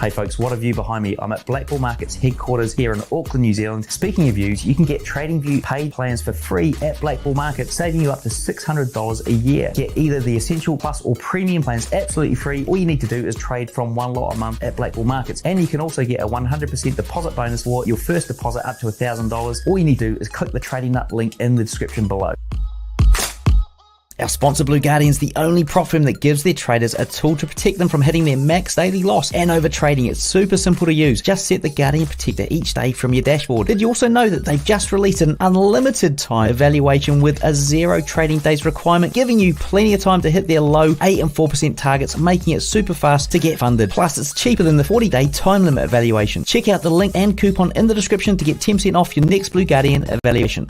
Hey folks, what a view behind me. I'm at Black Bull Markets headquarters here in Auckland, New Zealand. Speaking of views, you can get TradingView paid plans for free at Black Bull Markets, saving you up to $600 a year. Get either the Essential Plus or Premium plans absolutely free. All you need to do is trade from one lot a month at Black Bull Markets. And you can also get a 100% deposit bonus for your first deposit up to $1,000. All you need to do is click the Trading Nut link in the description below. Our sponsor Blue Guardian is the only prop firm that gives their traders a tool to protect them from hitting their max daily loss and over trading. It's super simple to use. Just set the Guardian Protector each day from your dashboard. Did you also know that they've just released an unlimited time evaluation with a 0 trading days requirement, giving you plenty of time to hit their low 8 and 4% targets, making it super fast to get funded. Plus, it's cheaper than the 40-day time limit evaluation. Check out the link and coupon in the description to get 10% off your next Blue Guardian evaluation.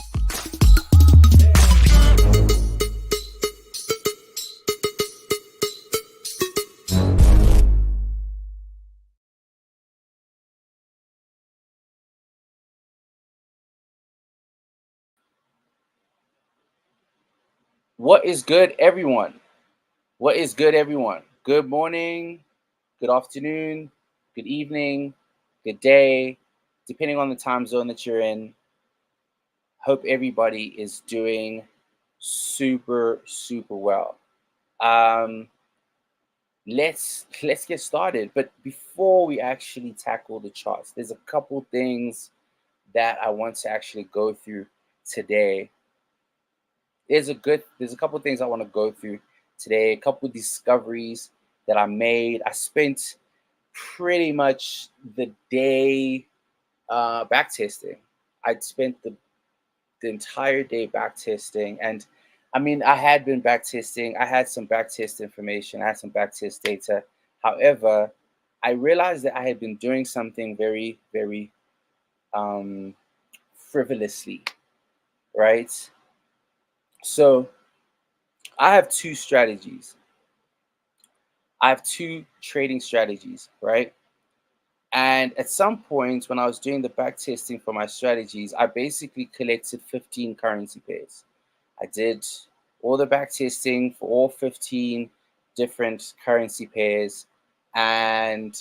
What is good, everyone? What is good, everyone? Good morning, good afternoon, good evening, good day, depending on the time zone that you're in. Hope everybody is doing super well. Let's get started. But before we actually tackle the charts, there's a couple things that I want to actually go through today. There's a couple things I want to go through today, a couple discoveries that I made. I spent pretty much the day backtesting. I'd spent the entire day backtesting, and I mean, I had been backtesting. I had some backtest information. I had some backtest data. However, I realized that I had been doing something very frivolously, right? So I have two strategies. I have two trading strategies, right? And at some point when I was doing the back testing for my strategies, I basically collected 15 currency pairs. I did all the back testing for all 15 different currency pairs. And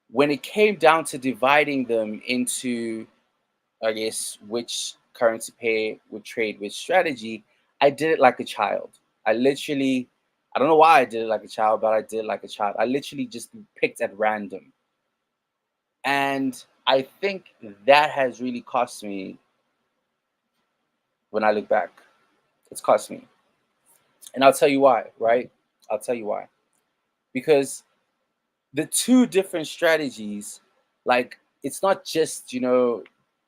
when it came down to dividing them into, I guess, which currency pair would trade which strategy, I did it like a child. I don't know why I did it like a child, but I did it like a child. I literally just picked at random. And I think that has really cost me when I look back. It's cost me. And I'll tell you why, right? I'll tell you why. Because the two different strategies, like, it's not just,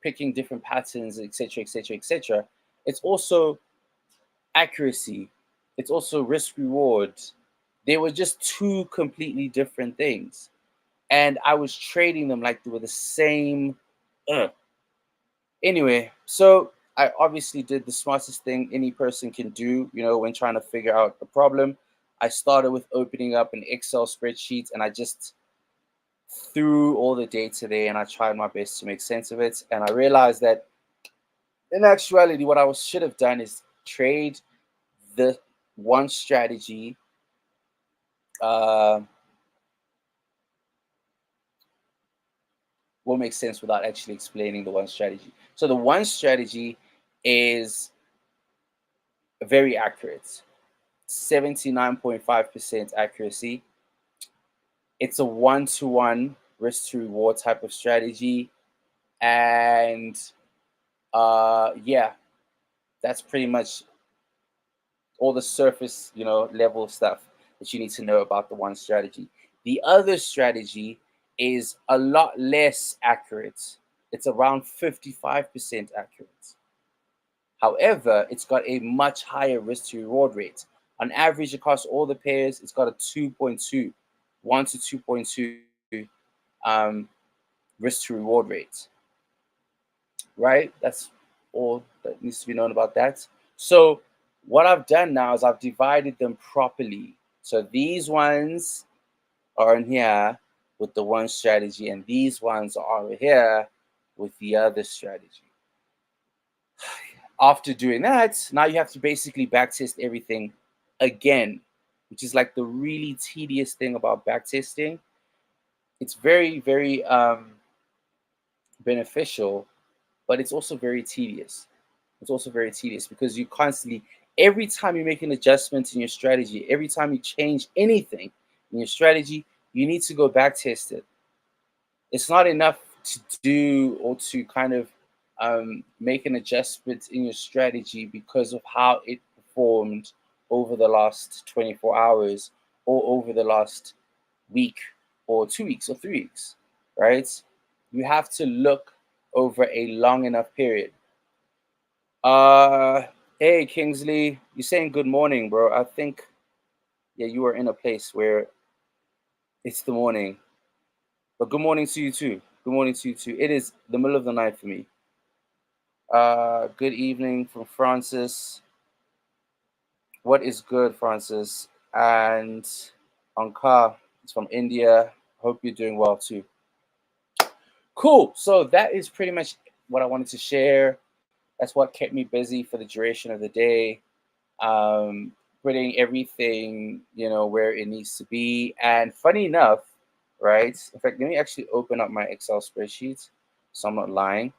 picking different patterns, etc. It's also accuracy. It's also risk reward. They were just two completely different things. And I was trading them like they were the same. Anyway, so I obviously did the smartest thing any person can do, when trying to figure out the problem. I started with opening up an Excel spreadsheet, and I just threw all the data there, and I tried my best to make sense of it. And I realized that in actuality, what I should have done is trade the one strategy will make sense without actually explaining the one strategy. So the one strategy is very accurate, 79.5% accuracy. It's a 1-to-1 risk to reward type of strategy. And yeah, that's pretty much all the surface, level stuff that you need to know about the one strategy. The other strategy is a lot less accurate. It's around 55% accurate. However, it's got a much higher risk to reward rate. On average, across all the pairs, it's got a 2.2, 1 to 2.2 risk to reward rate. Right? That's all that needs to be known about that. So what I've done now is I've divided them properly. So these ones are in here with the one strategy, and these ones are over here with the other strategy. After doing that, now you have to basically backtest everything again, which is like the really tedious thing about backtesting. It's very, very beneficial, but it's also very tedious. It's also very tedious because you constantly, every time you make an adjustment in your strategy, every time you change anything in your strategy, you need to go back test it. It's not enough to do or to kind of make an adjustment in your strategy because of how it performed over the last 24 hours or over the last week or 2 weeks or 3 weeks, right? You have to look over a long enough period. Hey Kingsley, you're saying good morning, bro. I think, yeah, you are in a place where it's the morning. But good morning to you too. Good morning to you too. It is the middle of the night for me. Good evening from Francis. What is good, Francis? And Ankar is from India. Hope you're doing well too. Cool. So that is pretty much what I wanted to share. That's what kept me busy for the duration of the day. Putting everything, where it needs to be. And funny enough, right? In fact, let me actually open up my Excel spreadsheet so I'm not lying.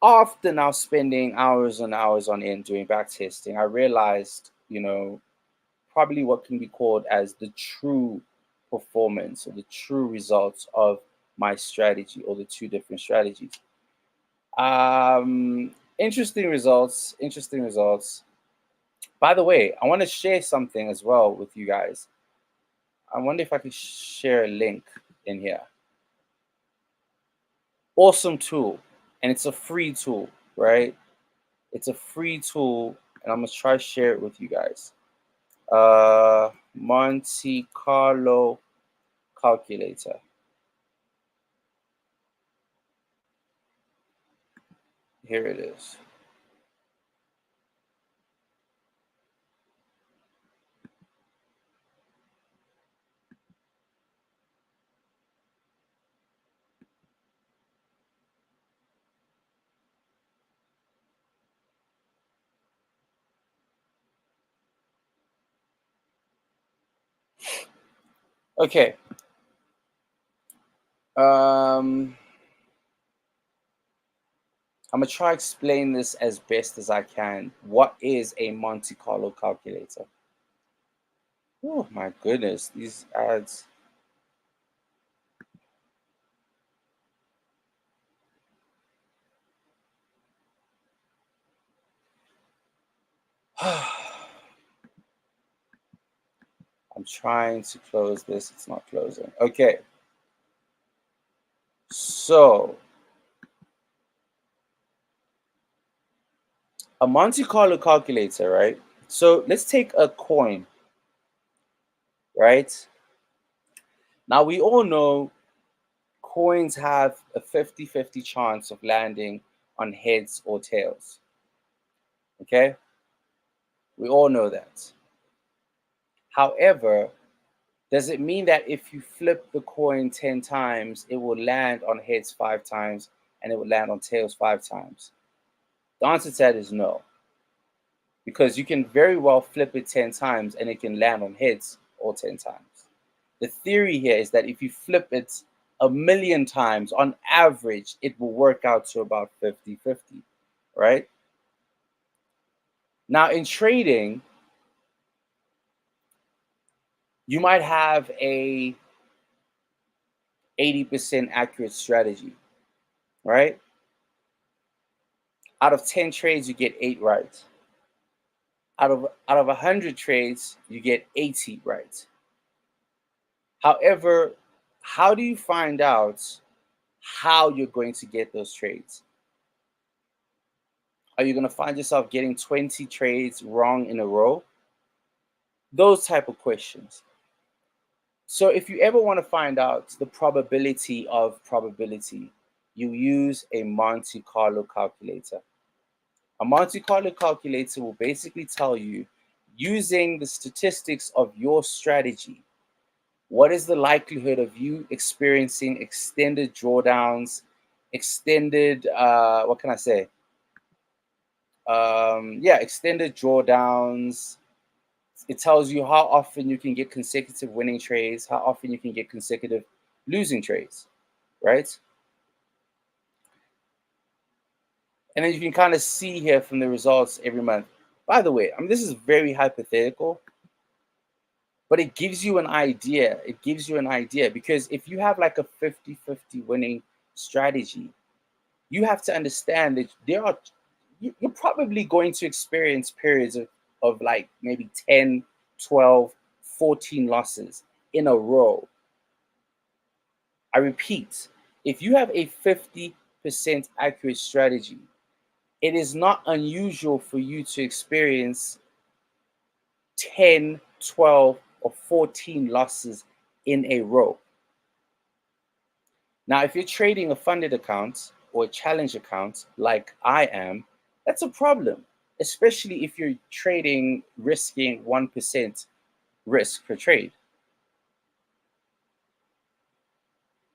After now spending hours and hours on end doing back testing, I realized, probably what can be called as the true performance or the true results of my strategy or the two different strategies. Interesting results. Interesting results. By the way, I want to share something as well with you guys. I wonder if I can share a link in here. Awesome tool, and it's a free tool, right? It's a free tool, and I'm gonna try to share it with you guys. Monte Carlo calculator. Here it is. Okay. I'm gonna try to explain this as best as I can. What is a Monte Carlo calculator? Oh my goodness, these ads. I'm trying to close this. It's not closing. Okay. So, a Monte Carlo calculator, right? So, let's take a coin, right? Now, we all know coins have a 50-50 chance of landing on heads or tails. Okay? We all know that. However, does it mean that if you flip the coin 10 times, it will land on heads 5 times and it will land on tails 5 times? The answer to that is no. Because you can very well flip it 10 times and it can land on heads all 10 times. The theory here is that if you flip it 1,000,000 times, on average, it will work out to about 50-50, right? Now, in trading, you might have a 80% accurate strategy, right? Out of 10 trades, you get 8 right. Out of 100 trades, you get 80 right. However, how do you find out how you're going to get those trades? Are you going to find yourself getting 20 trades wrong in a row? Those type of questions. So if you ever want to find out the probability of probability, you use a Monte Carlo calculator. A Monte Carlo calculator will basically tell you, using the statistics of your strategy, what is the likelihood of you experiencing extended drawdowns, extended, what can I say? Extended drawdowns, It tells you how often you can get consecutive winning trades, how often you can get consecutive losing trades, right? And then you can kind of see here from the results every month. By the way, I mean, this is very hypothetical, but it gives you an idea. It gives you an idea because if you have like a 50-50 winning strategy, you have to understand that you're probably going to experience periods of like maybe 10, 12, 14 losses in a row. I repeat, if you have a 50% accurate strategy, it is not unusual for you to experience 10, 12, or 14 losses in a row. Now, if you're trading a funded account or a challenge account like I am, that's a problem, especially if you're trading risking 1% risk per trade.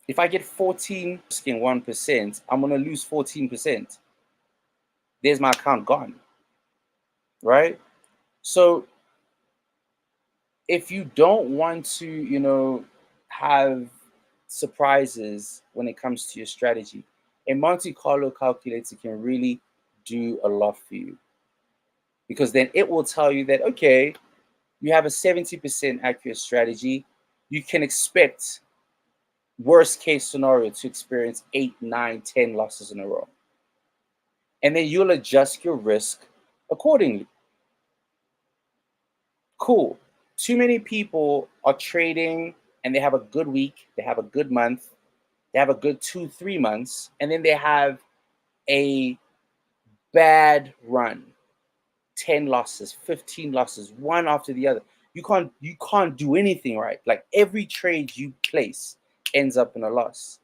If I get 14 risking 1%, I'm going to lose 14%. There's my account gone, right? So if you don't want to, have surprises when it comes to your strategy, a Monte Carlo calculator can really do a lot for you, because then it will tell you that, okay, you have a 70% accurate strategy. You can expect worst case scenario to experience 8, 9, 10 losses in a row. And then you'll adjust your risk accordingly. Cool. Too many people are trading and they have a good week, they have a good month, they have a good 2, 3 months, and then they have a bad run. 10 losses, 15 losses, one after the other. You can't do anything right. Like every trade you place ends up in a loss.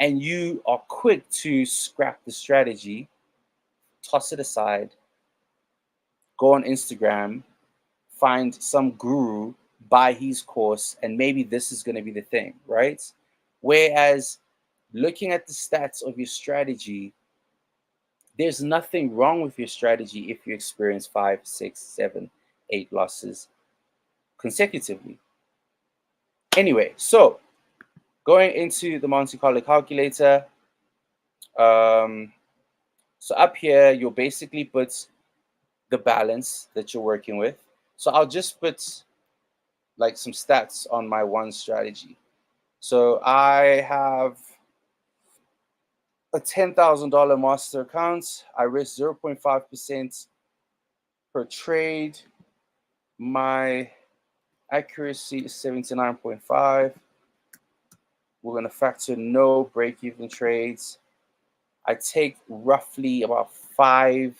And you are quick to scrap the strategy, toss it aside, go on Instagram, find some guru, buy his course, and maybe this is going to be the thing, right? Whereas looking at the stats of your strategy, there's nothing wrong with your strategy if you experience 5, 6, 7, 8 losses consecutively. Anyway, so going into the Monte Carlo calculator, so up here, you'll basically put the balance that you're working with. So I'll just put like some stats on my one strategy. So I have a $10,000 master account. I risk 0.5% per trade. My accuracy is 79.5. We're going to factor no break-even trades. I take roughly about 5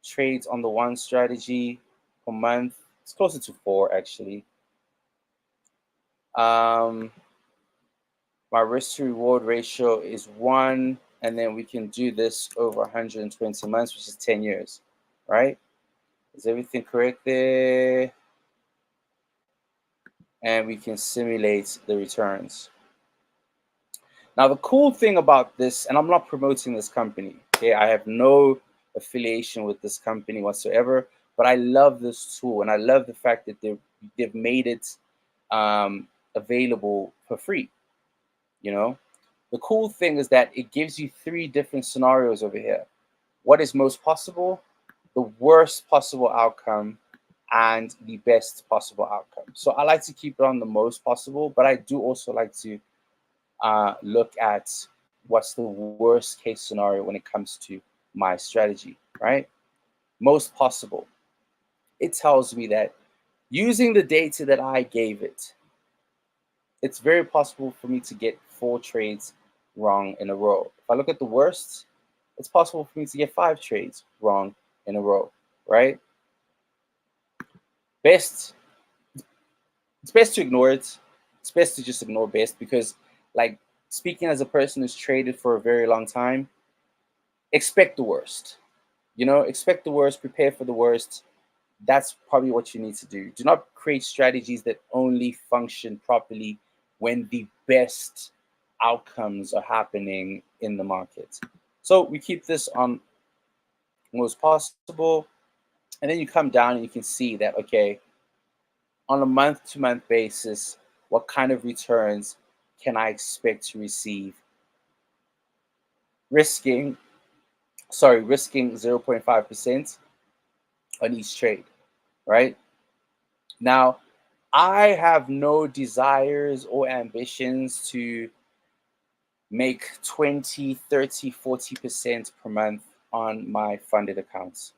trades on the one strategy per month. It's closer to 4 actually. My risk to reward ratio is 1, and then we can do this over 120 months, which is 10 years, right? Is everything correct there? And we can simulate the returns. Now, the cool thing about this, and I'm not promoting this company, okay? I have no affiliation with this company whatsoever, but I love this tool, and I love the fact that they've made it available for free. The cool thing is that it gives you 3 different scenarios over here. What is most possible, the worst possible outcome, and the best possible outcome. So I like to keep it on the most possible, but I do also like to look at what's the worst case scenario when it comes to my strategy, right? Most possible. It tells me that using the data that I gave it, it's very possible for me to get 4 trades wrong in a row. If I look at the worst, it's possible for me to get 5 trades wrong in a row, right? Best, it's best to ignore it. It's best to just ignore best, because like speaking as a person who's traded for a very long time, expect the worst. Expect the worst, prepare for the worst. That's probably what you need to do. Do not create strategies that only function properly when the best outcomes are happening in the market. So we keep this on most possible. And then you come down and you can see that, okay, on a month-to-month basis, what kind of returns can I expect to receive? Risking 0.5% on each trade, right? Now, I have no desires or ambitions to make 20, 30, 40% per month on my funded accounts.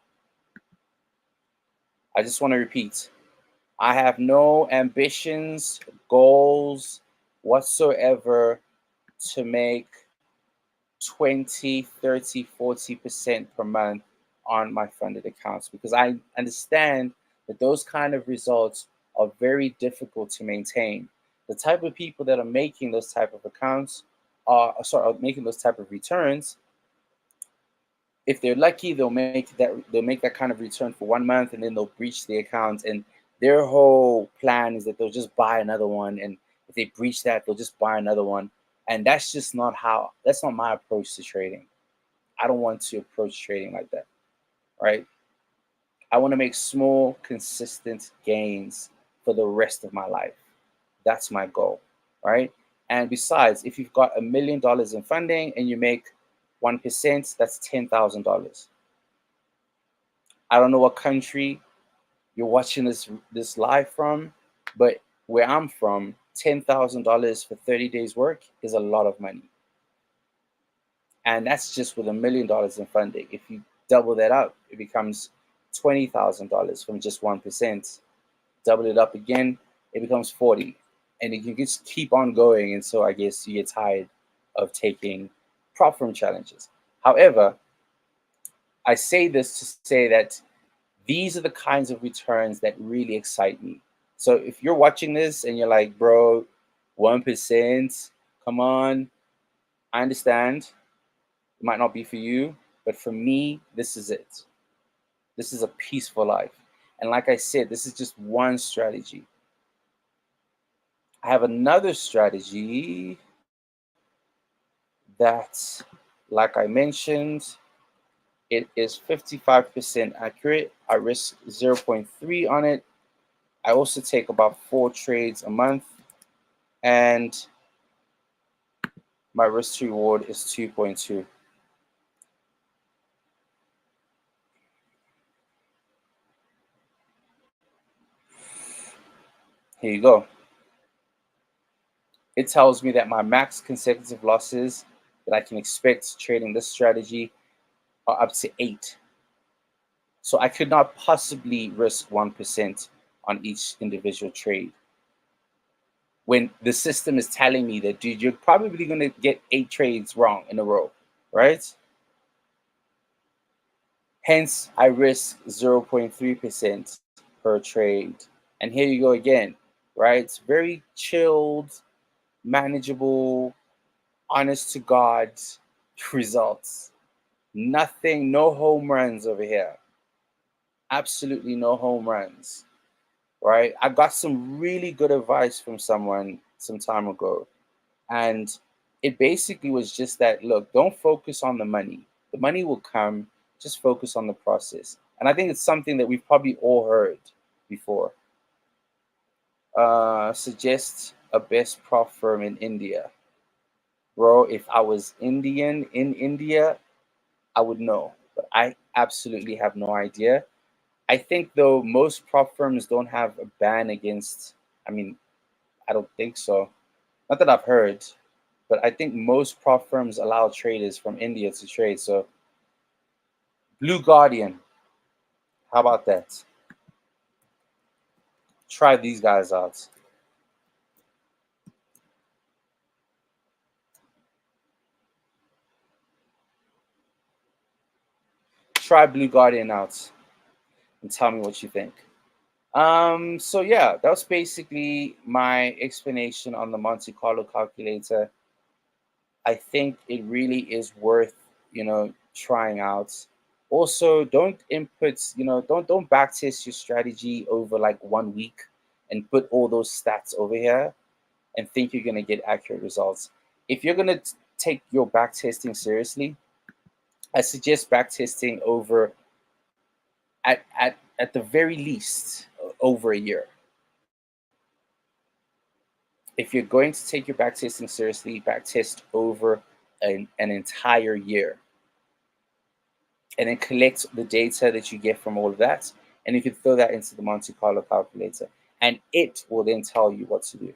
I just want to repeat, I have no ambitions, goals whatsoever to make 20, 30, 40% per month on my funded accounts, because I understand that those kind of results are very difficult to maintain. The type of people that are making those type of accounts are making those type of returns. If they're lucky, they'll make that kind of return for 1 month, and then they'll breach the account. And their whole plan is that they'll just buy another one, and if they breach that, they'll just buy another one. And that's not my approach to trading. I don't want to approach trading like that, right? I want to make small, consistent gains for the rest of my life. That's my goal, right? And besides, if you've got $1 million in funding and you make 1%, that's $10,000. I don't know what country you're watching this live from, but where I'm from, $10,000 for 30 days work is a lot of money. And that's just with $1 million in funding. If you double that up, it becomes $20,000 from just 1%. Double it up again, it becomes 40. And you can just keep on going. And so I guess you get tired of taking prop firm challenges. However, I say this to say that these are the kinds of returns that really excite me. So if you're watching this and you're like, bro, 1%, come on, I understand. It might not be for you, but for me, this is it. This is a peaceful life. And like I said, this is just one strategy. I have another strategy that, like I mentioned, it is 55% accurate. I risk 0.3 on it. I also take about 4 trades a month, and my risk to reward is 2.2. Here you go. It tells me that my max consecutive losses that I can expect trading this strategy are up to 8. So I could not possibly risk 1% on each individual trade. When the system is telling me that, dude, you're probably going to get 8 trades wrong in a row, right? Hence, I risk 0.3% per trade. And here you go again, right? It's very chilled, manageable, honest to God results. Nothing, no home runs over here. Absolutely no home runs, right? I got some really good advice from someone some time ago. And it basically was just that, look, don't focus on the money. The money will come, just focus on the process. And I think it's something that we've probably all heard before. Suggest a best prop firm in India. Bro, if I was Indian in India, I would know. But I absolutely have no idea. I think, though, most prop firms don't have a ban against, I mean, I don't think so. Not that I've heard, but I think most prop firms allow traders from India to trade. So, Blue Guardian, how about that? Try these guys out. Try Blue Guardian out and tell me what you think. So yeah, that was basically my explanation on the Monte Carlo calculator. I think it really is worth, trying out. Also, don't don't backtest your strategy over like 1 week and put all those stats over here and think you're gonna get accurate results. If you're gonna take your backtesting seriously, I suggest backtesting over at the very least over a year. if you're going to take your backtesting seriously, backtest over an entire year. And then collect the data that you get from all of that. And you can throw that into the Monte Carlo calculator. And it will then tell you what to do.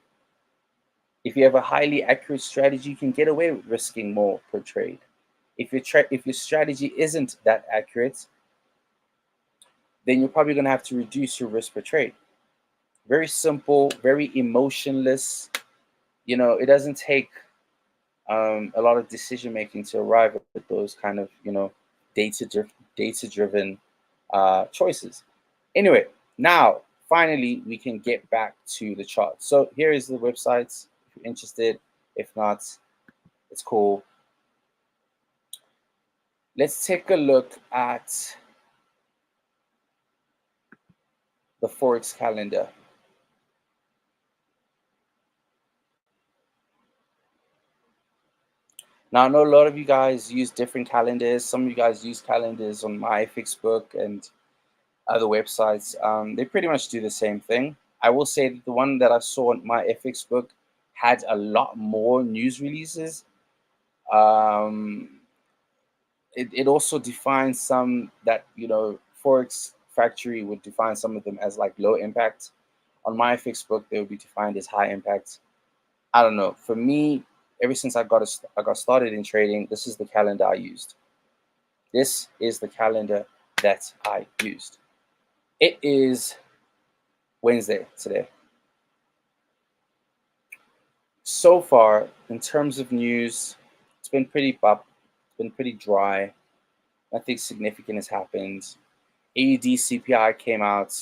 If you have a highly accurate strategy, you can get away with risking more per trade. If your strategy isn't that accurate, then you're probably going to have to reduce your risk per trade. Very simple, very emotionless. It doesn't take a lot of decision making to arrive at those kind of data driven choices. Anyway, now finally we can get back to the chart. So here is the website if you're interested. If not, it's cool. Let's take a look at the Forex calendar. Now, I know a lot of you guys use different calendars. Some of you guys use calendars on MyFixBook and other websites. They pretty much do the same thing. I will say that the one that I saw on MyFixBook had a lot more news releases. It also defines some that, Forex Factory would define some of them as like low impact. On MyFixBook, they would be defined as high impact. I don't know. For me, ever since I got started in trading, this is the calendar I used. This is the calendar that I used. It is Wednesday today. So far, in terms of news, it's been pretty dry. Nothing significant has happened. AUD CPI came out.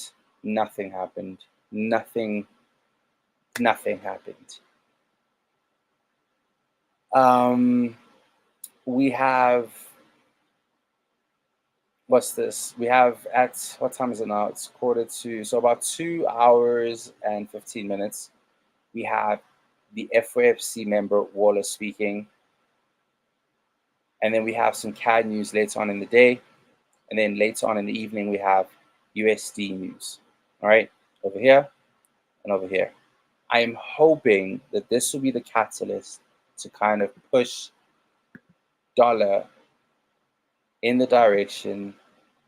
Nothing happened. Nothing happened. We have, what's this? We have at, what time is it now? It's 1:45. So about 2 hours and 15 minutes. We have the FOMC member Waller speaking. And then we have some CAD news later on in the day. And then later on in the evening, we have USD news. All right, over here and over here. I am hoping that this will be the catalyst to kind of push dollar in the direction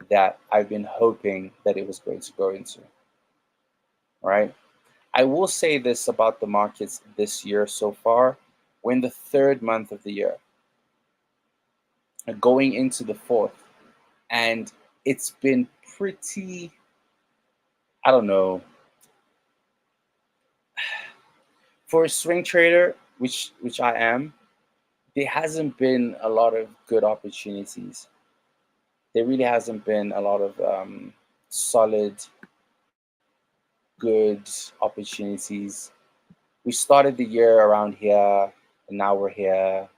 that I've been hoping that it was going to go into. All right. I will say this about the markets this year so far. We're in the third month of the year, going into the fourth, and it's been pretty, I don't know, for a swing trader, which I am, there hasn't been a lot of good opportunities. There really hasn't been a lot of solid, good opportunities. We started the year around here, and now we're here.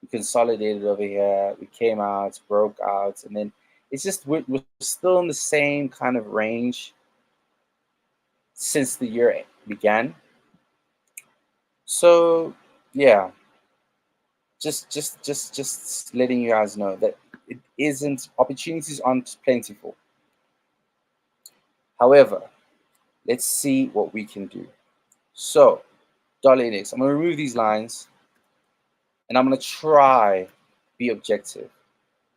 We consolidated over here. We came out, broke out, and then it's just we're still in the same kind of range since the year began. So yeah, just letting you guys know that it isn't, opportunities aren't plentiful. However, let's see what we can do. So dollar index, I'm going to remove these lines and I'm going to try be objective.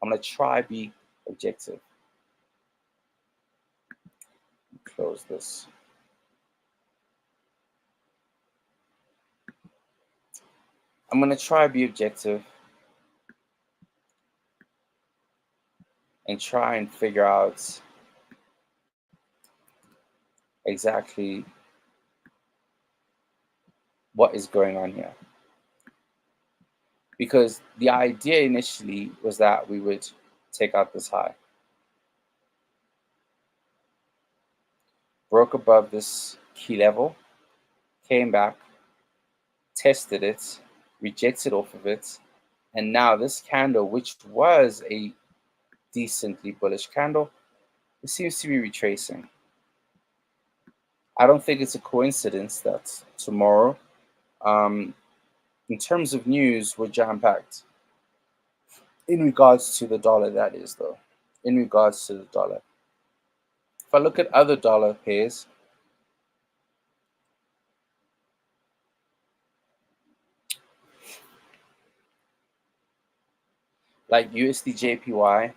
I'm going to try be objective. Close this. I'm going to try be objective and try and figure out exactly what is going on here. Because the idea initially was that we would take out this high. Broke above this key level, came back, tested it, rejected off of it, and now this candle, which was a decently bullish candle, it seems to be retracing. I don't think it's a coincidence that tomorrow, in terms of news, we're jam-packed. In regards to the dollar, that is, though. In regards to the dollar. If I look at other dollar pairs, like USD JPY,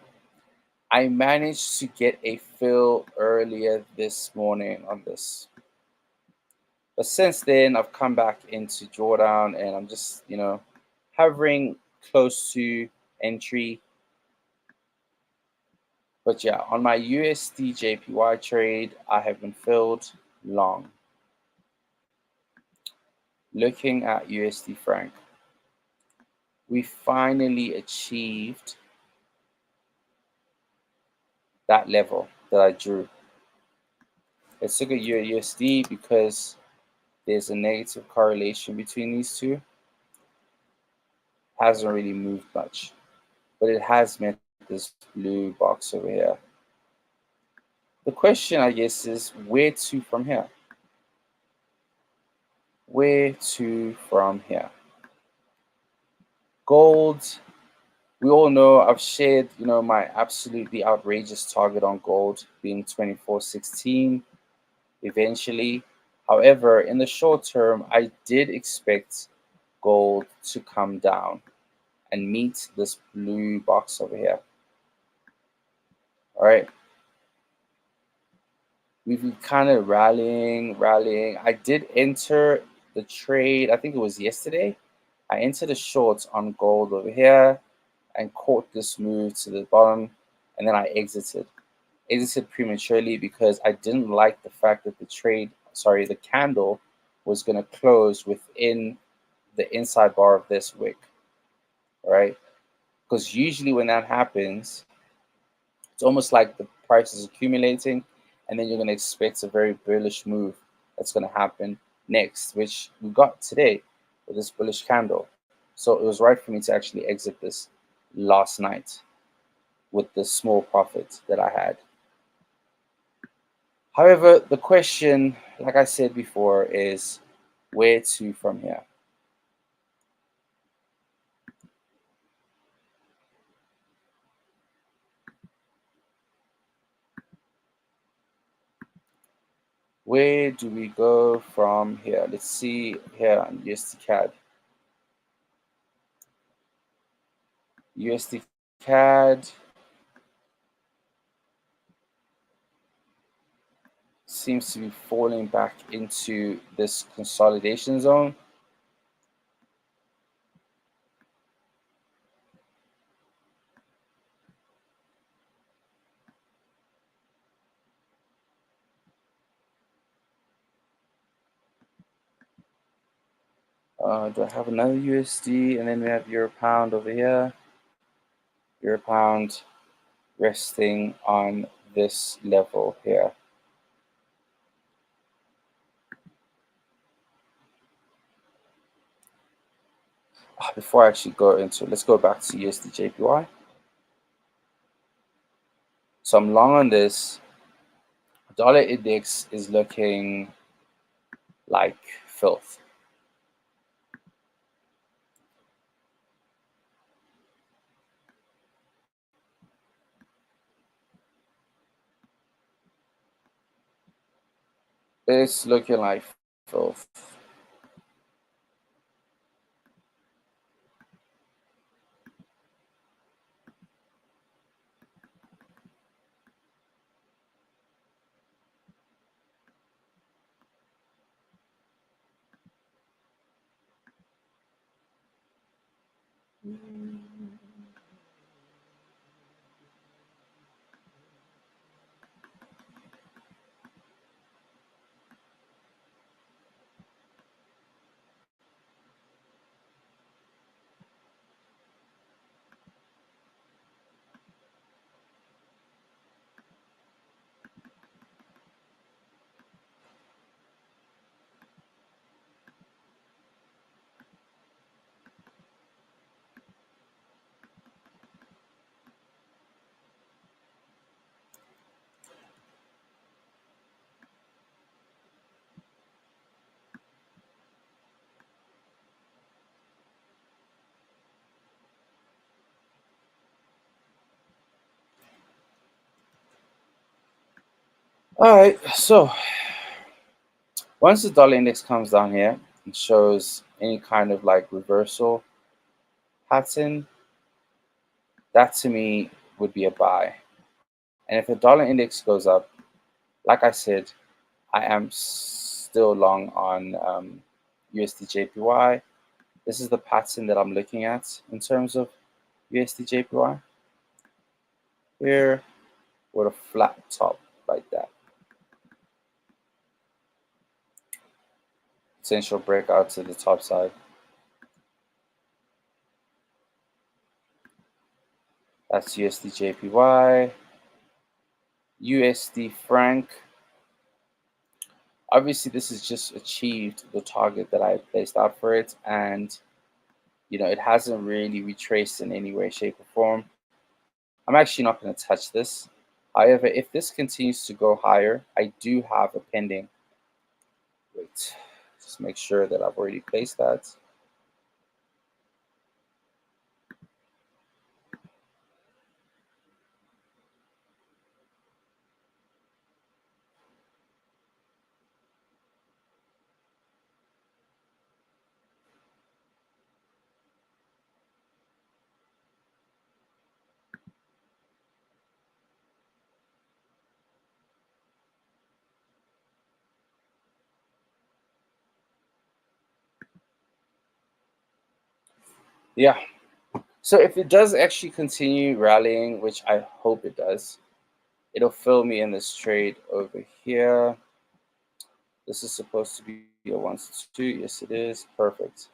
I managed to get a fill earlier this morning on this. But since then, I've come back into drawdown and I'm just, hovering close to entry. But yeah, on my USD JPY trade, I have been filled long. Looking at USD franc, we finally achieved that level that I drew. Let's look at USD because there's a negative correlation between these two. Hasn't really moved much, but it has met this blue box over here. The question, I guess, is where to from here? Where to from here? Gold, we all know I've shared, my absolutely outrageous target on gold being 24.16 eventually. However, in the short term, I did expect gold to come down and meet this blue box over here. All right. We've been kind of rallying. I did enter the trade, I think it was yesterday. I entered a short on gold over here and caught this move to the bottom, and then I exited prematurely because I didn't like the fact that the candle was going to close within the inside bar of this wick. All right, because usually when that happens, it's almost like the price is accumulating, and then you're going to expect a very bullish move that's going to happen next, which we got today with this bullish candle. So it was right for me to actually exit this last night with the small profit that I had. However, the question, like I said before, is where to from here? Where do we go from here? Let's see here on USD CAD. USD CAD seems to be falling back into this consolidation zone. Do I have another USD? And then we have Euro Pound over here. Euro Pound resting on this level here. Before I actually go into it, let's go back to USD JPY. So I'm long on this. Dollar index is looking like filth. It's looking like filth. All right, so once the dollar index comes down here and shows any kind of like reversal pattern, that to me would be a buy. And if the dollar index goes up, like I said, I am still long on USD JPY. This is the pattern that I'm looking at in terms of USD JPY. Here, with a flat top like that. Potential breakout to the top side. That's USD JPY. USD franc. Obviously, this has just achieved the target that I placed out for it, and it hasn't really retraced in any way, shape, or form. I'm actually not going to touch this. However, if this continues to go higher, I do have a pending. Wait, just make sure that I've already placed that. Yeah. So if it does actually continue rallying, which I hope it does, it'll fill me in this trade over here. This is supposed to be a 1 to 2. Yes, it is. Perfect.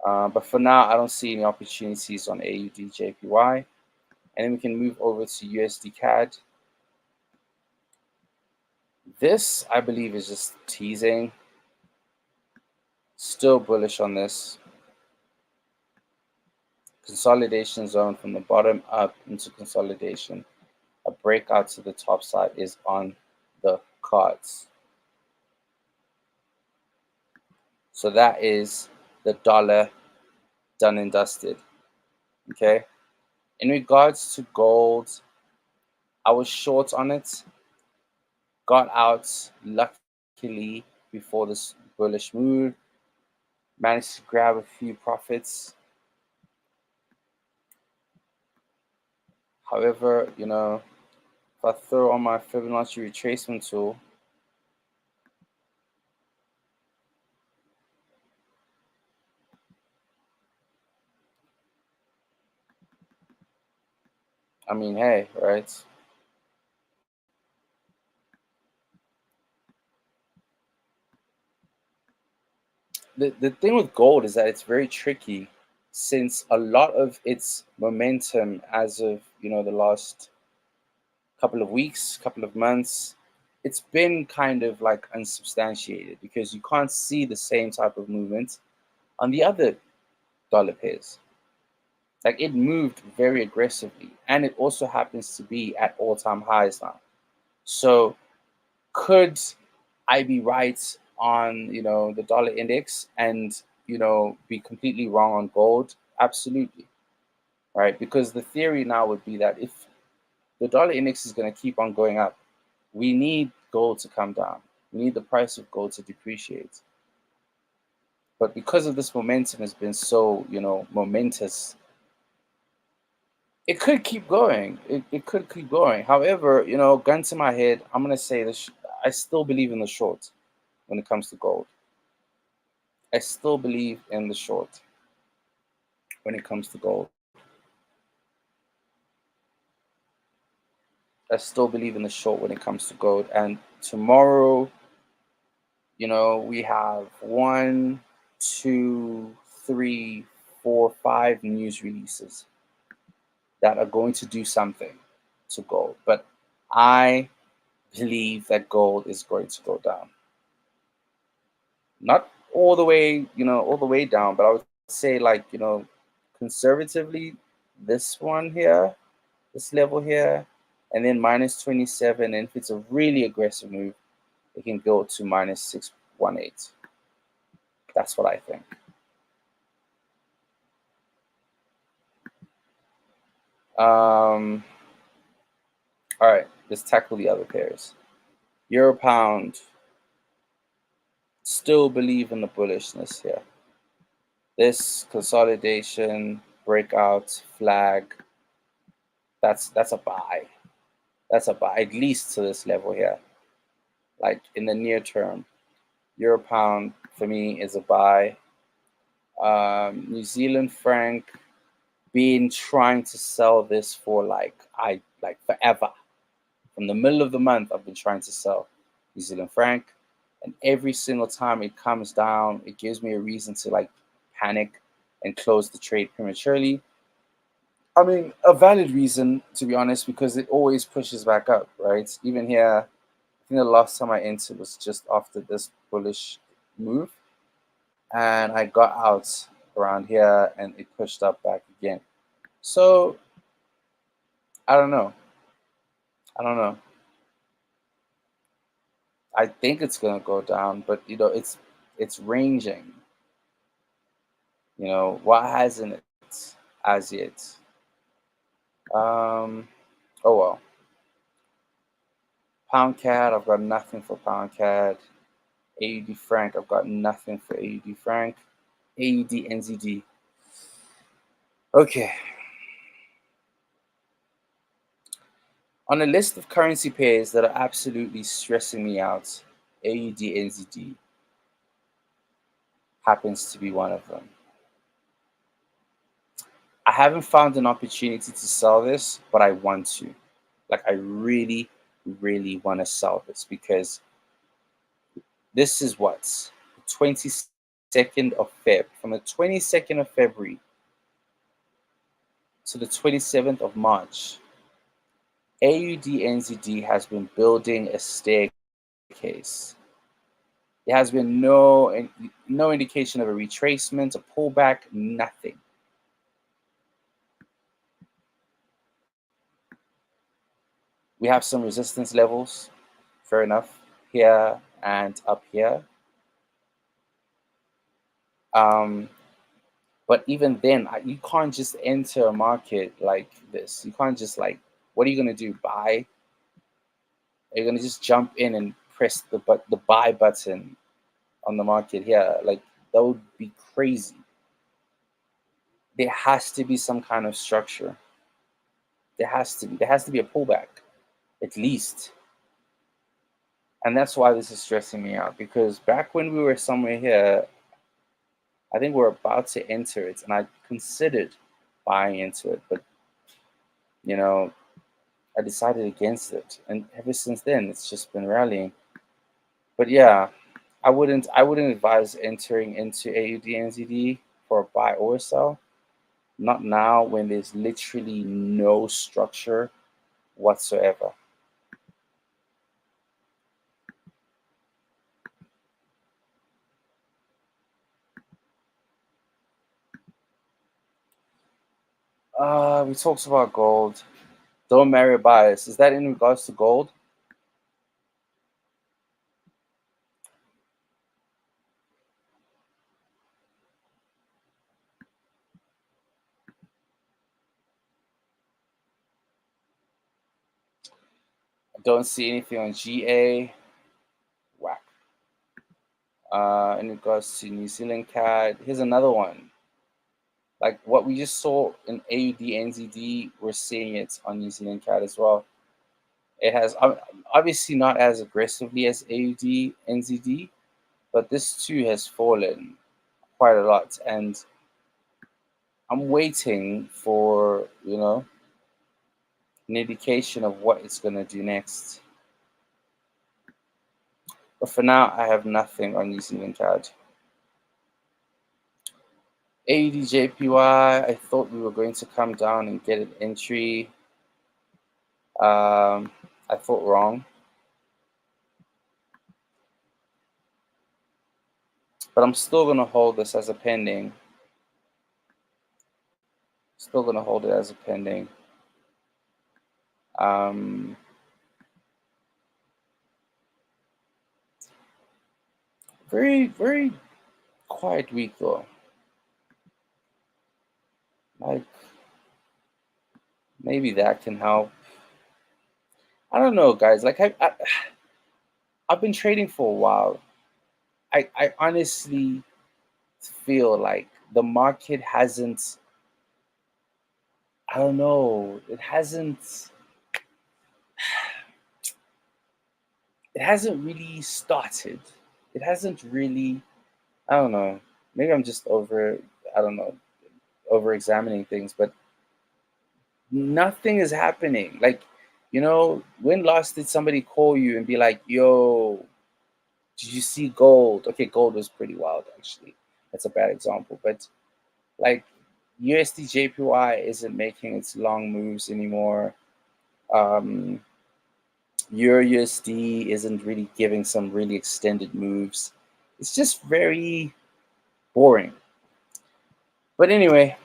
But for now, I don't see any opportunities on AUD JPY. And then we can move over to USD CAD. This, I believe, is just teasing. Still bullish on this. Consolidation zone from the bottom up into consolidation. A breakout to the top side is on the cards. So that is the dollar done and dusted. Okay. In regards to gold, I was short on it. Got out luckily before this bullish move. Managed to grab a few profits. However, if I throw on my Fibonacci retracement tool, I mean, hey, right? The thing with gold is that it's very tricky, since a lot of its momentum as of the last couple of weeks, couple of months, it's been kind of like unsubstantiated, because you can't see the same type of movement on the other dollar pairs. Like, it moved very aggressively, and it also happens to be at all-time highs now. So could I be right on the dollar index and be completely wrong on gold? Absolutely. Right? Because the theory now would be that if the dollar index is going to keep on going up, we need gold to come down. We need the price of gold to depreciate. But because of this momentum has been so momentous, it could keep going. It could keep going. However, gun to my head, I'm going to say this. I still believe in the short when it comes to gold. I still believe in the short when it comes to gold. I still believe in the short when it comes to gold. And tomorrow, we have 1, 2, 3, 4, 5 news releases that are going to do something to gold. But I believe that gold is going to go down. Not all the way down, but I would say, like, conservatively, this one here, this level here, and then minus 27. And if it's a really aggressive move, it can go to minus 618. That's what I think. All right, let's tackle the other pairs. Euro pound. Still believe in the bullishness here. This consolidation, breakout, flag, that's a buy. That's a buy, at least to this level here. Like in the near term, Euro pound for me is a buy. New Zealand franc, been trying to sell this for like forever. From the middle of the month, I've been trying to sell New Zealand franc, and every single time it comes down, it gives me a reason to like panic and close the trade prematurely. I mean, a valid reason, to be honest, because it always pushes back up, right? Even here, I think the last time I entered was just after this bullish move, and I got out around here and it pushed up back again. So I don't know. I don't know. I think it's gonna go down, but it's ranging. Why hasn't it as yet? Oh well. Pound CAD, I've got nothing for pound CAD. AUD franc, I've got nothing for AUD franc. AUD NZD. Okay. On a list of currency pairs that are absolutely stressing me out, AUD NZD happens to be one of them. I haven't found an opportunity to sell this, but I want to. Like, I really, really want to sell this because this is what? The 22nd of Feb. From the 22nd of February to the 27th of March, AUD NZD has been building a staircase. There has been no indication of a retracement, a pullback, nothing. We have some resistance levels, fair enough, here and up here. But even then, you can't just enter a market like this. You can't just like, what are you gonna do? Buy? Are you gonna just jump in and press the buy button on the market here? Like, that would be crazy. There has to be some kind of structure. There has to be a pullback, at least. And that's why this is stressing me out, because back when we were somewhere here, I think we're about to enter it, and I considered buying into it, but I decided against it, and ever since then it's just been rallying. But yeah, I wouldn't advise entering into AUD NZD for a buy or sell. Not now, when there's literally no structure whatsoever. We talked about gold. Don't marry a bias. Is that in regards to gold? I don't see anything on GA. Whack. In regards to New Zealand CAD, here's another one. Like what we just saw in AUD NZD, we're seeing it on New Zealand CAD as well. It has obviously not as aggressively as AUD NZD, but this too has fallen quite a lot. And I'm waiting for, an indication of what it's going to do next. But for now, I have nothing on New Zealand CAD. AUD JPY, I thought we were going to come down and get an entry. I thought wrong. But I'm still going to hold this as a pending. Still going to hold it as a pending. Very, very quiet week though. Like, maybe that can help. I don't know, guys. Like, I've been trading for a while. I honestly feel like the market hasn't. I don't know. It hasn't really started. It hasn't really, I don't know. Maybe I'm just I don't know, over examining things, but nothing is happening. Like, when last did somebody call you and be like, yo, did you see gold? Okay, gold was pretty wild, actually. That's a bad example. But like, USD JPY isn't making its long moves anymore. Euro USD isn't really giving some really extended moves. It's just very boring. But anyway,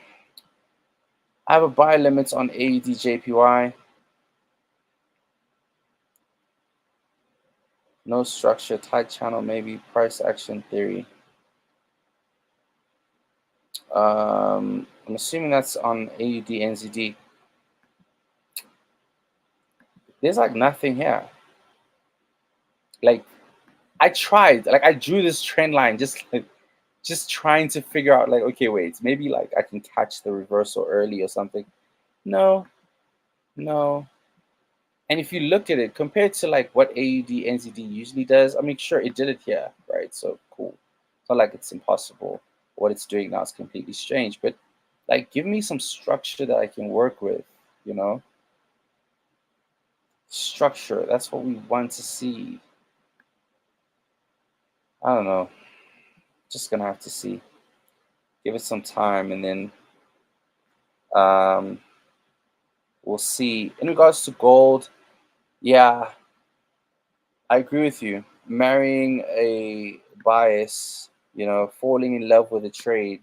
I have a buy limit on AUD JPY. No structure, tight channel, maybe price action theory. I'm assuming that's on AUD NZD. There's like nothing here. Like, I tried, like I drew this trend line just trying to figure out, like, okay, wait, maybe like I can catch the reversal early or something. No, no. And if you look at it compared to like what AUD NZD usually does, I mean, sure, it did it here, right? So cool. It's not like it's impossible. What it's doing now is completely strange, but like, give me some structure that I can work with, you know? Structure, that's what we want to see. I don't know. Just gonna have to see. Give it some time, and then um, we'll see. In regards to gold, yeah, I agree with you. Marrying a bias, falling in love with a trade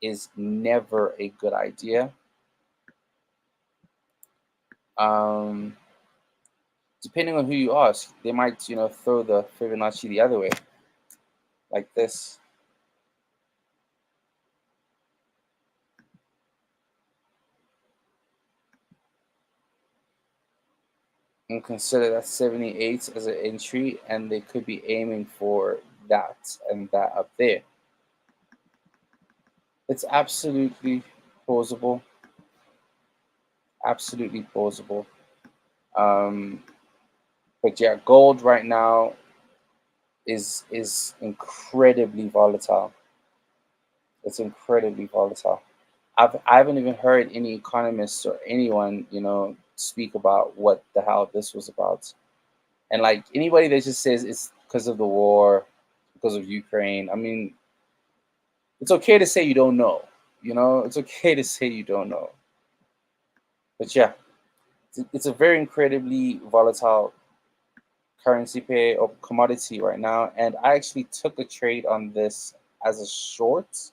is never a good idea. Um, Depending on who you ask, they might, throw the Fibonacci the other way, like this. And consider that 78 as an entry, and they could be aiming for that and that up there. It's absolutely plausible. Absolutely plausible. But yeah, gold right now is incredibly volatile. It's incredibly volatile. I haven't even heard any economists or anyone, speak about what the hell this was about. And like, anybody that just says it's because of the war, because of Ukraine, I mean, it's okay to say you don't know. It's okay to say you don't know. But yeah, it's a very incredibly volatile currency pair or commodity right now. And I actually took a trade on this as a short,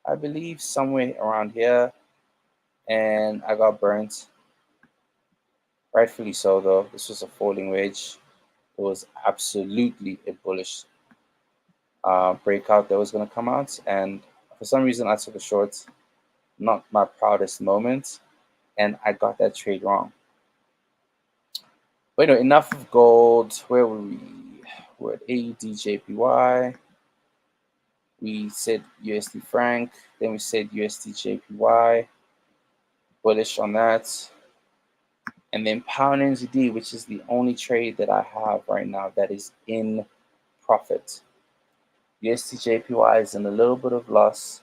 I believe, somewhere around here, and I got burnt. Rightfully so, though. This was a falling wedge. It was absolutely a bullish breakout that was going to come out, and for some reason I took a short. Not my proudest moment, and I got that trade wrong. But enough of gold. Where were we? We're at AUD JPY. We said USD franc, then we said USD JPY, bullish on that. And then pound NZD, which is the only trade that I have right now that is in profit. USD JPY is in a little bit of loss.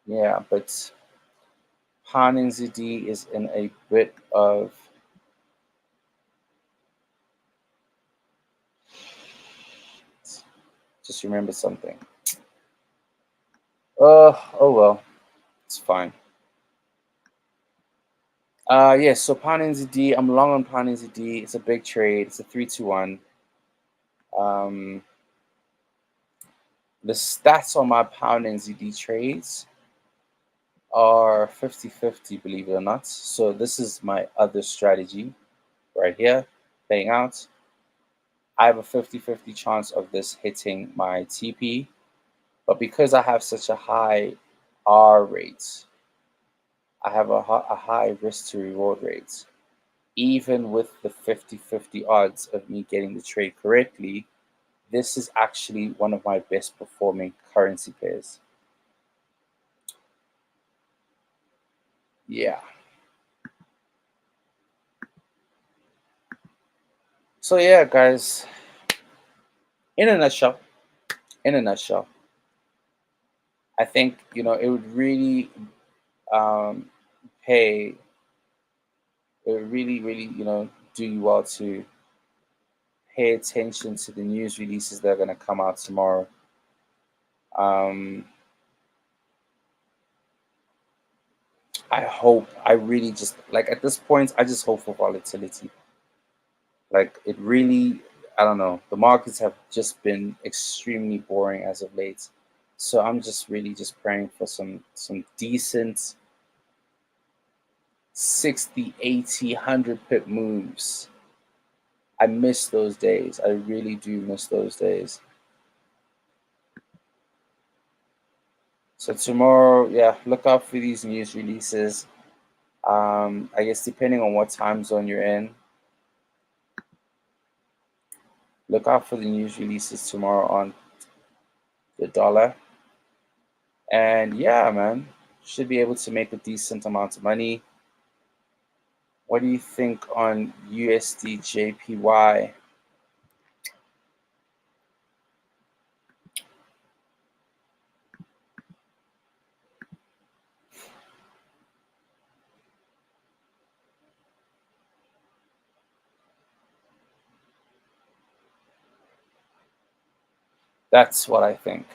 Yeah, but pound NZD is in a bit of just remember something. Oh well, it's fine. Yes, so pound NZD, I'm long on pound NZD. It's a big trade. It's a 3-2-1. The stats on my pound NZD trades are 50-50, believe it or not. So this is my other strategy right here, playing out. I have a 50-50 chance of this hitting my TP, but because I have such a high R rate, I have a high risk to reward rate. Even with the 50-50 odds of me getting the trade correctly, this is actually one of my best performing currency pairs. Yeah. So yeah, guys, in a nutshell, I think, it would really um, pay, it would really, really, do you well to pay attention to the news releases that are going to come out tomorrow. I really just, like, at this point, I just hope for volatility. Like, it really, I don't know, the markets have just been extremely boring as of late. So I'm just really just praying for some decent 60, 80, 100 pip moves. I miss those days. I really do miss those days. So tomorrow, yeah, look out for these news releases. I guess depending on what time zone you're in, look out for the news releases tomorrow on the dollar. And yeah, man, should be able to make a decent amount of money. What do you think on USD JPY? That's what I think.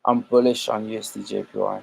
I'm bullish on USD JPY.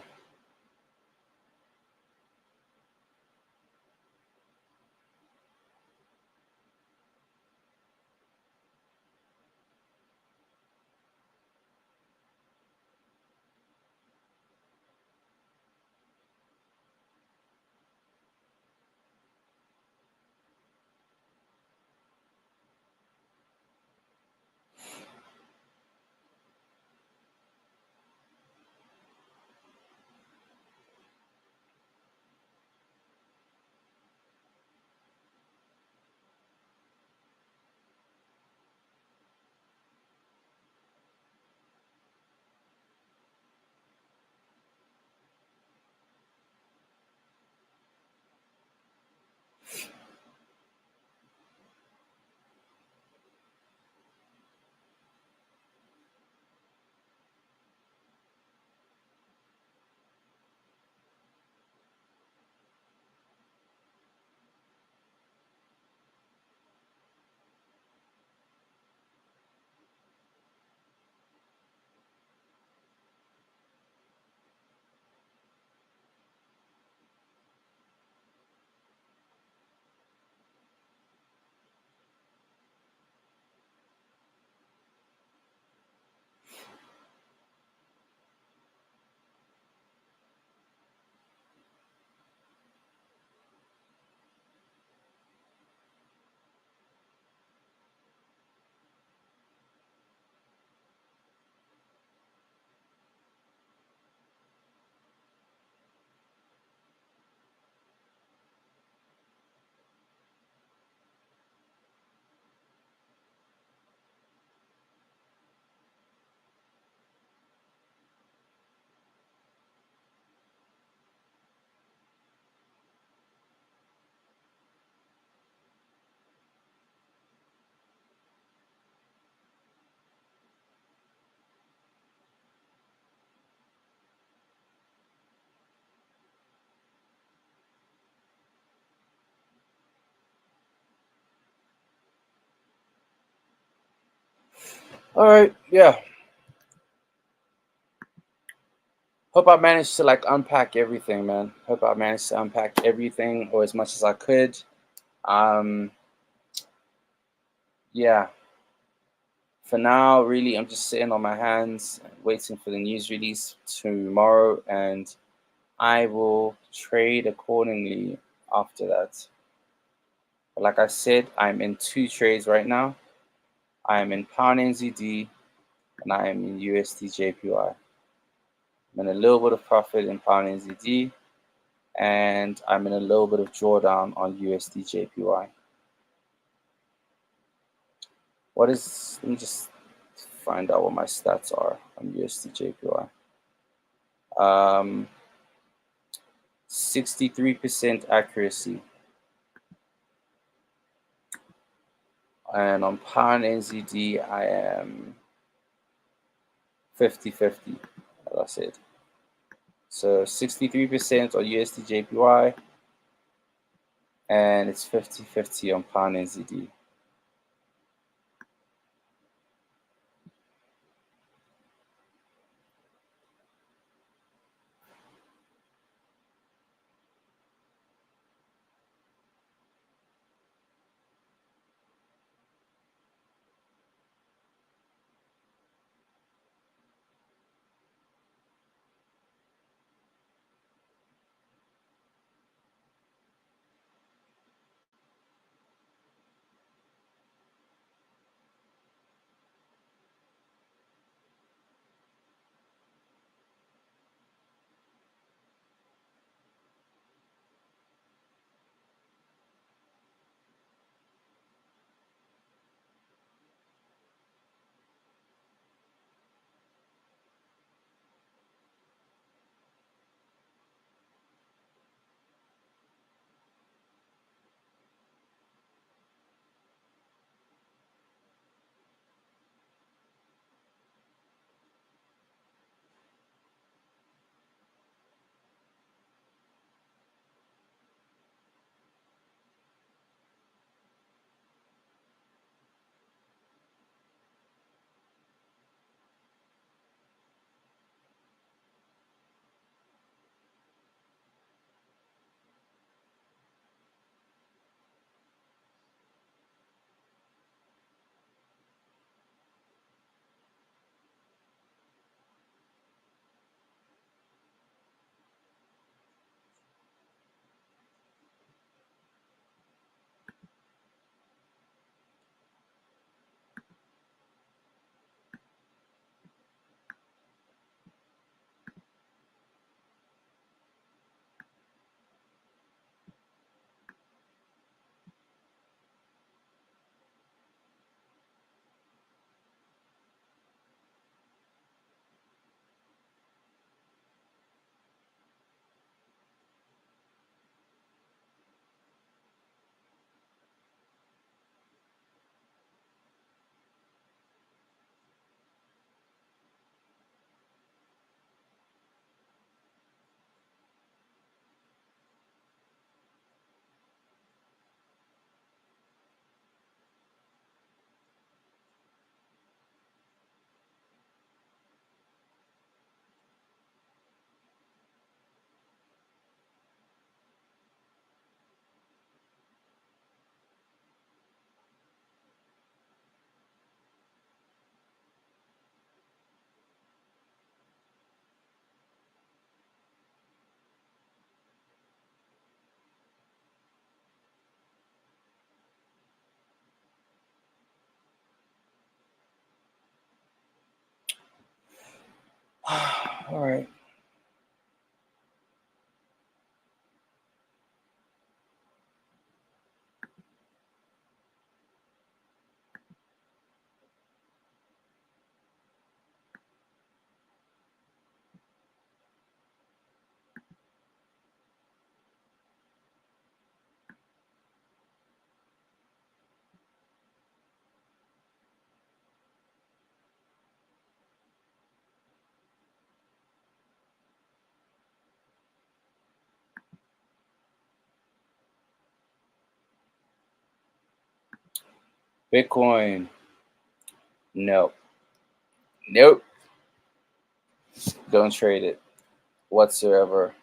All right, yeah. Hope I managed to like unpack everything, man. Hope I managed to unpack everything or as much as I could. Um, yeah. For now, really, I'm just sitting on my hands, waiting for the news release tomorrow, and I will trade accordingly. after that. But like I said, I'm in 2 trades right now. I am in pound NZD and I am in USD JPY. I'm in a little bit of profit in pound NZD and I'm in a little bit of drawdown on USD JPY. Let me just find out what my stats are on USD JPY. 63% accuracy. And on pound NZD, I am 50-50, as I said. So 63% on USD JPY, and it's 50-50 on pound NZD. All right. Bitcoin. No. Nope. Don't trade it whatsoever.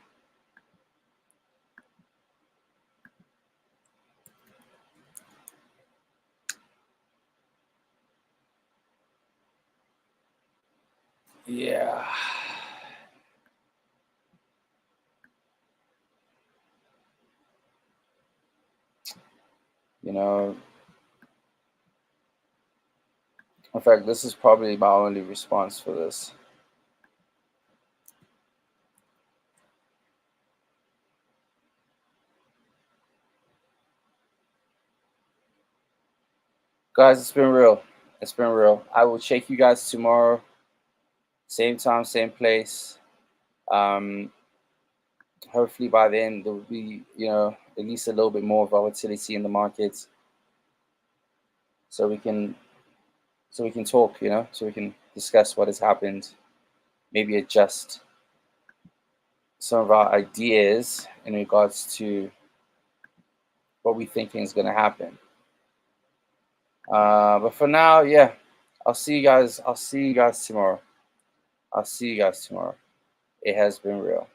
Yeah. You know, in fact, this is probably my only response for this. Guys, it's been real. It's been real. I will check you guys tomorrow. Same time, same place. Hopefully by then there will be, at least a little bit more volatility in the markets, so we can talk, so we can discuss what has happened, maybe adjust some of our ideas in regards to what we thinking is going to happen. But for now, yeah, I'll see you guys tomorrow. It has been real.